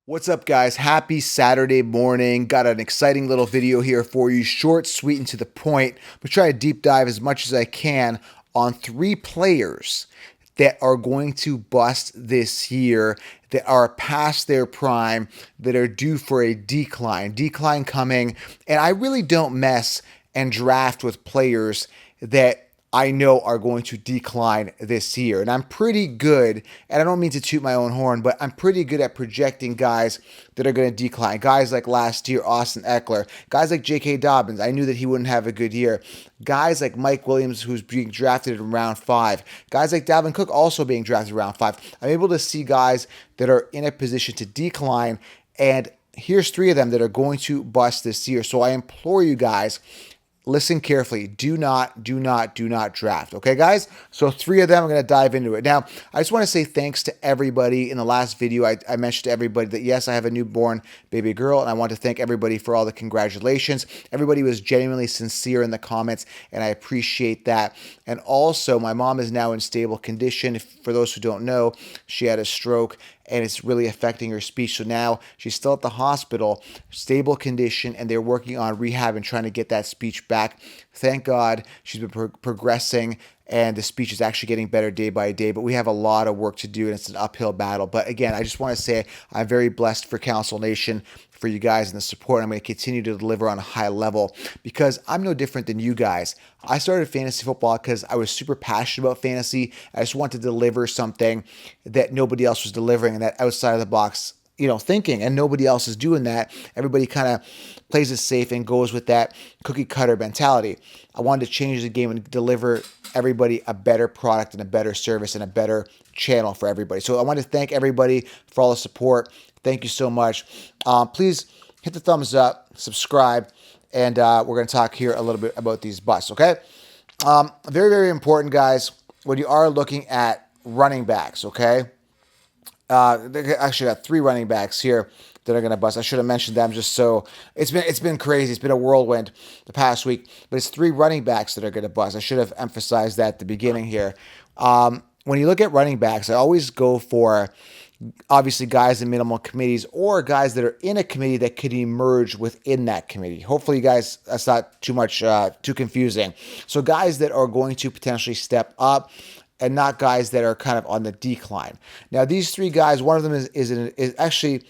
What's up, guys? Happy Saturday morning. Got an exciting little video here for you. Short, sweet, and to the point. But try to deep dive as much as I can on 3 players that are going to bust this year, that are past their prime, that are due for a decline. Decline coming. And I really don't mess and draft with players that I know are going to decline this year. And I'm pretty good, and I don't mean to toot my own horn, but I'm pretty good at projecting guys that are going to decline. Guys like last year, Austin Eckler. Guys like J.K. Dobbins. I knew that he wouldn't have a good year. Guys like Mike Williams, who's being drafted in round 5. Guys like Dalvin Cook also being drafted in round 5. I'm able to see guys that are in a position to decline, and here's 3 of them that are going to bust this year. So I implore you guys, listen carefully. Do not draft. Okay, guys? So 3 of them, I'm going to dive into it. Now, I just want to say thanks to everybody. In the last video, I mentioned to everybody that, yes, I have a newborn baby girl, and I want to thank everybody for all the congratulations. Everybody was genuinely sincere in the comments, and I appreciate that. And also, my mom is now in stable condition. For those who don't know, she had a stroke, and it's really affecting her speech. So now she's still at the hospital, stable condition, and they're working on rehab and trying to get that speech back. Thank God she's been progressing, and the speech is actually getting better day by day, but we have a lot of work to do, and it's an uphill battle. But again, I just want to say I'm very blessed for Council Nation, for you guys and the support. I'm going to continue to deliver on a high level because I'm no different than you guys. I started fantasy football because I was super passionate about fantasy. I just wanted to deliver something that nobody else was delivering, and that outside of the box, thinking, and nobody else is doing that. Everybody kind of plays it safe and goes with that cookie cutter mentality. I wanted to change the game and deliver everybody a better product and a better service and a better channel for everybody. So I want to thank everybody for all the support. Thank you so much. Please hit the thumbs up, subscribe, and we're going to talk here a little bit about these busts, okay? Very, very important, guys, when you are looking at running backs, okay? They actually got 3 running backs here that are going to bust. I should have mentioned them just so it's been crazy. It's been a whirlwind the past week, but it's 3 running backs that are going to bust. I should have emphasized that at the beginning here. When you look at running backs, I always go for obviously guys in minimal committees or guys that are in a committee that could emerge within that committee. Hopefully, you guys, that's not too confusing. So guys that are going to potentially step up, and not guys that are kind of on the decline. Now, these 3 guys, one of them is actually,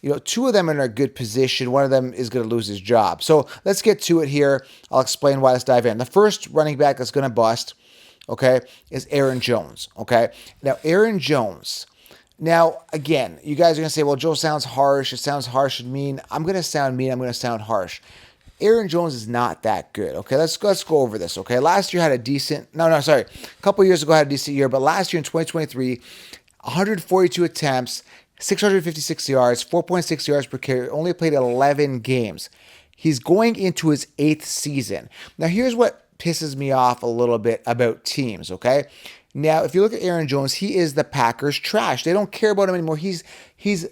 2 of them are in a good position. One of them is going to lose his job. So let's get to it here. I'll explain why. Let's dive in. The first running back that's going to bust, okay, is Aaron Jones, okay? Now, Aaron Jones. Now, again, you guys are going to say, well, Joe sounds harsh. It sounds harsh and mean. I'm going to sound mean. I'm going to sound harsh. Aaron Jones is not that good. Okay, let's go over this. Okay, last year had a decent, a couple years ago had a decent year, but last year in 2023, 142 attempts, 656 yards, 4.6 yards per carry, only played 11 games. He's going into his 8th season. Now, here's what pisses me off a little bit about teams, okay? Now, if you look at Aaron Jones, he is the Packers' trash. They don't care about him anymore. He's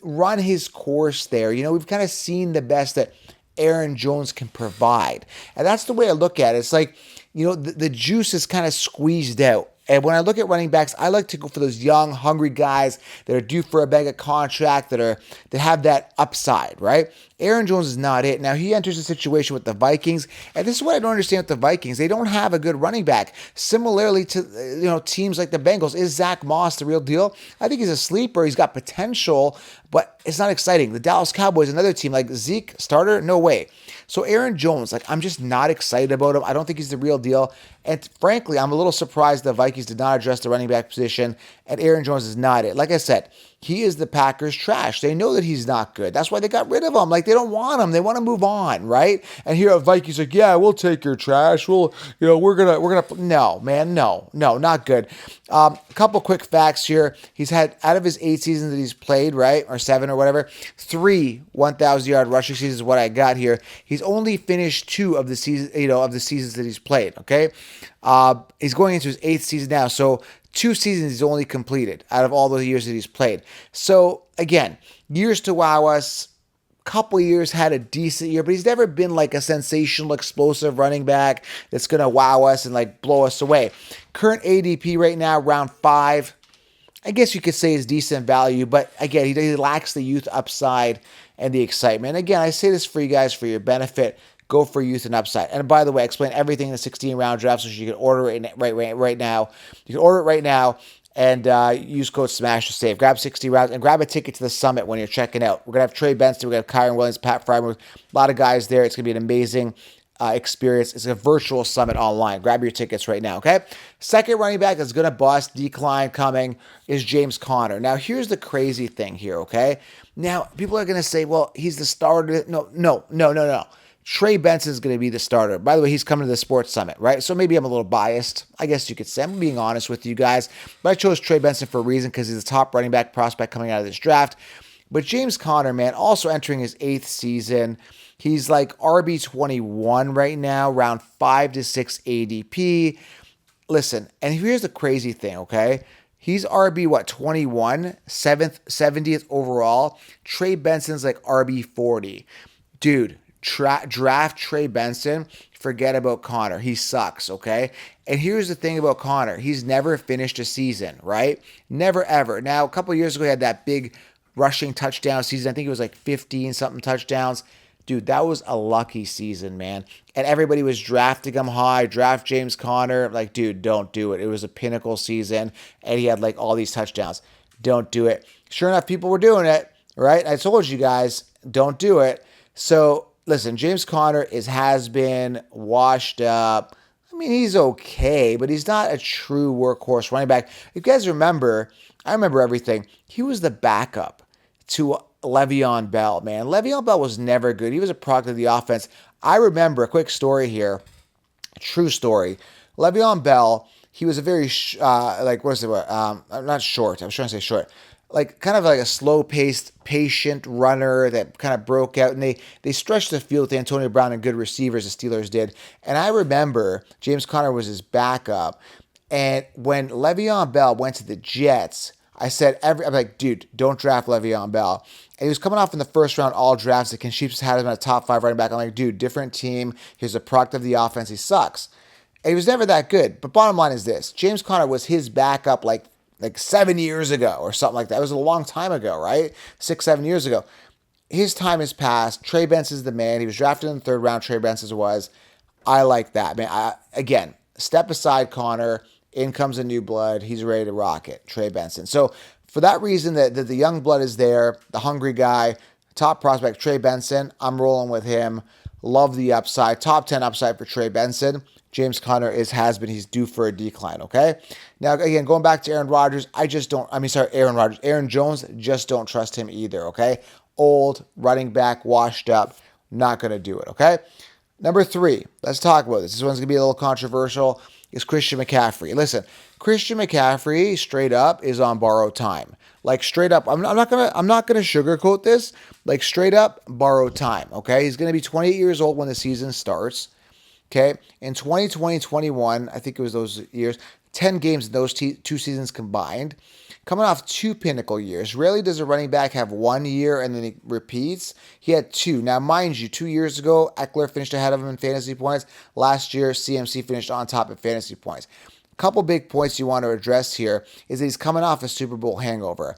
run his course there. We've kind of seen the best that Aaron Jones can provide. And that's the way I look at it. It's like, the juice is kind of squeezed out. And when I look at running backs, I like to go for those young, hungry guys that are due for a mega contract, that have that upside, right? Aaron Jones is not it. Now, he enters a situation with the Vikings, and this is what I don't understand with the Vikings. They don't have a good running back. Similarly to, teams like the Bengals. Is Zach Moss the real deal? I think he's a sleeper. He's got potential, but it's not exciting. The Dallas Cowboys, another team, like Zeke, starter? No way. So Aaron Jones, I'm just not excited about him. I don't think he's the real deal. And frankly, I'm a little surprised the Vikings did not address the running back position, and Aaron Jones is not it. Like I said, he is the Packers' trash. They know that he's not good. That's why they got rid of him. They don't want him. They want to move on, right? And here at Vikings, yeah, we'll take your trash. We're gonna. No, man, no, not good. A couple quick facts here. He's had, out of his 8 seasons that he's played, right, or 7 or whatever, 3 1,000-yard rushing seasons is what I got here. He's only finished 2 of the season, of the seasons that he's played. Okay, he's going into his 8th season now, so 2 seasons he's only completed out of all the years that he's played. So again, years to wow us. Couple years had a decent year, but he's never been like a sensational, explosive running back that's going to wow us and blow us away. Current ADP right now, round 5. I guess you could say is decent value, but again, he lacks the youth upside and the excitement. Again, I say this for you guys for your benefit. Go for youth and upside. And by the way, I explain everything in the 16-round draft, so you can order it right now. You can order it right now and use code SMASH to save. Grab 60 rounds and grab a ticket to the summit when you're checking out. We're gonna have Trey Benson, we're gonna have Kyron Williams, Pat Frymer, a lot of guys there. It's gonna be an amazing experience. It's a virtual summit online. Grab your tickets right now, okay? Second running back that's going to bust, decline coming, is James Conner. Now, here's the crazy thing here, okay? Now, people are going to say, well, he's the starter. No. Trey Benson's going to be the starter. By the way, he's coming to the sports summit, right? So maybe I'm a little biased. I guess you could say. I'm being honest with you guys. But I chose Trey Benson for a reason because he's the top running back prospect coming out of this draft. But James Conner, man, also entering his 8th season. He's like RB21 right now, around 5 to 6 ADP. Listen, and here's the crazy thing, okay? He's RB, 21? 70th overall. Trey Benson's like RB 40. Dude, draft Trey Benson. Forget about Conner. He sucks, okay? And here's the thing about Conner. He's never finished a season, right? Never, ever. Now, a couple of years ago, he had that big rushing touchdown season. I think it was like 15-something touchdowns. Dude, that was a lucky season, man. And everybody was drafting him high. Draft James Conner. Like, dude, don't do it. It was a pinnacle season, and he had like all these touchdowns. Don't do it. Sure enough, people were doing it, right? I told you guys, don't do it. So, listen, James Conner has been washed up. I mean, he's okay, but he's not a true workhorse running back. If you guys remember, I remember everything. He was the backup to Le'Veon Bell, man. Le'Veon Bell was never good. He was a product of the offense. I remember a quick story here, true story. Le'Veon Bell, he was a very, not short. I was trying to say short. Like kind of like a slow-paced, patient runner that kind of broke out, and they stretched the field with Antonio Brown and good receivers, the Steelers did. And I remember James Conner was his backup, and when Le'Veon Bell went to the Jets, I said, I'm like, dude, don't draft Le'Veon Bell. And he was coming off in the first round all drafts. The Sheeps had him at a top 5 running back. I'm like, dude, different team. He's a product of the offense. He sucks. And he was never that good. But bottom line is this. James Conner was his backup like 7 years ago or something like that. It was a long time ago, right? 6, 7 years ago. His time has passed. Trey Benson's the man. He was drafted in the 3rd round. Trey Benson was. I like that, man. Again, step aside Conner. In comes a new blood. He's ready to rock it. Trey Benson. So for that reason, that the young blood is there, the hungry guy, top prospect, Trey Benson, I'm rolling with him. Love the upside. Top 10 upside for Trey Benson. James Conner has been. He's due for a decline, okay? Now, again, going back to Aaron Rodgers, Aaron Jones, just don't trust him either, okay? Old, running back, washed up, not going to do it, okay? Number 3, let's talk about this. This one's going to be a little controversial. Is Christian McCaffrey. Listen, Christian McCaffrey straight up is on borrowed time. Like straight up, I'm not gonna sugarcoat this. Like straight up borrowed time. Okay, he's gonna be 28 years old when the season starts. Okay, in 2020, 21, I think it was those years, 10 games in those 2 seasons combined. Coming off 2 pinnacle years. Rarely does a running back have 1 year and then he repeats. He had 2. Now, mind you, 2 years ago, Eckler finished ahead of him in fantasy points. Last year, CMC finished on top in fantasy points. A couple big points you want to address here is that he's coming off a Super Bowl hangover.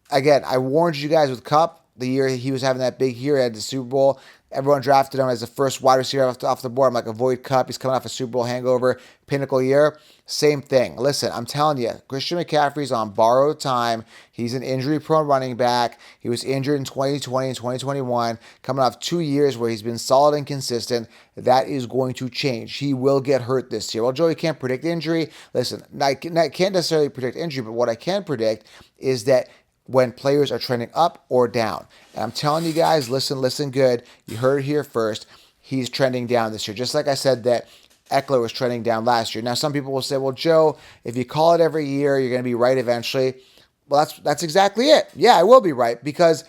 Again, I warned you guys with Kupp. The year he was having that big year, he had the Super Bowl. Everyone drafted him as the first wide receiver off the board. I'm like, avoid Kupp. He's coming off a Super Bowl hangover, pinnacle year. Same thing. Listen, I'm telling you, Christian McCaffrey's on borrowed time. He's an injury-prone running back. He was injured in 2020 and 2021, coming off 2 years where he's been solid and consistent. That is going to change. He will get hurt this year. Well, Joey can't predict injury. Listen, I can't necessarily predict injury, but what I can predict is that when players are trending up or down. And I'm telling you guys, listen good. You heard it here first. He's trending down this year. Just like I said that Eckler was trending down last year. Now, some people will say, well, Joe, if you call it every year, you're going to be right eventually. Well, that's exactly it. Yeah, I will be right because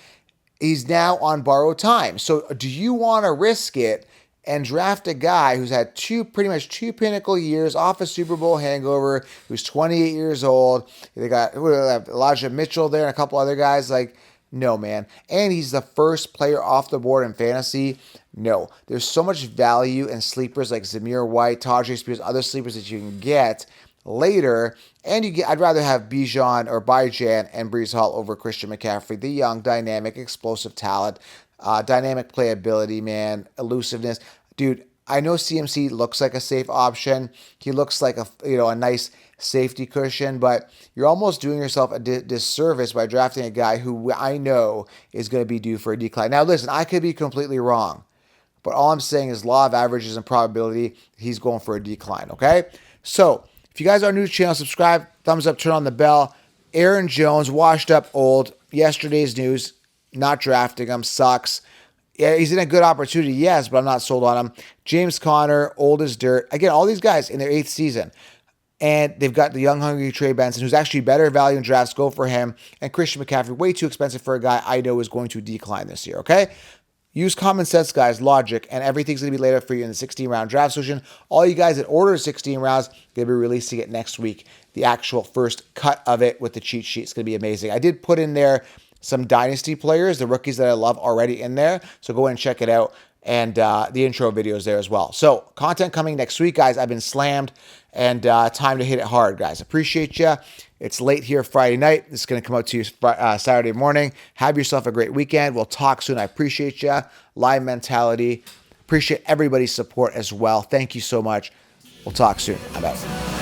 he's now on borrowed time. So do you want to risk it and draft a guy who's had pretty much two pinnacle years off a Super Bowl hangover, who's 28 years old? They got Elijah Mitchell there and a couple other guys. Like, no, man. And he's the first player off the board in fantasy. No. There's so much value in sleepers like Zamir White, Tajay Spears, other sleepers that you can get later. And I'd rather have Bijan or Bijan and Brees Hall over Christian McCaffrey, the young, dynamic, explosive talent, dynamic playability, man, elusiveness. Dude, I know CMC looks like a safe option. He looks like a nice safety cushion, but you're almost doing yourself a disservice by drafting a guy who I know is going to be due for a decline. Now, listen, I could be completely wrong, but all I'm saying is law of averages and probability, he's going for a decline, okay? So, if you guys are new to the channel, subscribe, thumbs up, turn on the bell. Aaron Jones, washed up old. Yesterday's news, not drafting him, sucks. Yeah, he's in a good opportunity, yes, but I'm not sold on him. James Conner, old as dirt. Again, all these guys in their 8th season. And they've got the young, hungry Trey Benson, who's actually better value in drafts. Go for him. And Christian McCaffrey, way too expensive for a guy I know is going to decline this year, okay? Use common sense, guys, logic, and everything's going to be laid out for you in the 16-round draft solution. All you guys that order 16 rounds, going to be releasing it next week. The actual first cut of it with the cheat sheet is going to be amazing. I did put in there some dynasty players, the rookies that I love already in there. So go ahead and check it out. And the intro video is there as well. So content coming next week, guys. I've been slammed, and time to hit it hard, guys. Appreciate you. It's late here Friday night. It's going to come out to you Saturday morning. Have yourself a great weekend. We'll talk soon. I appreciate you. Live mentality. Appreciate everybody's support as well. Thank you so much. We'll talk soon. I'm out.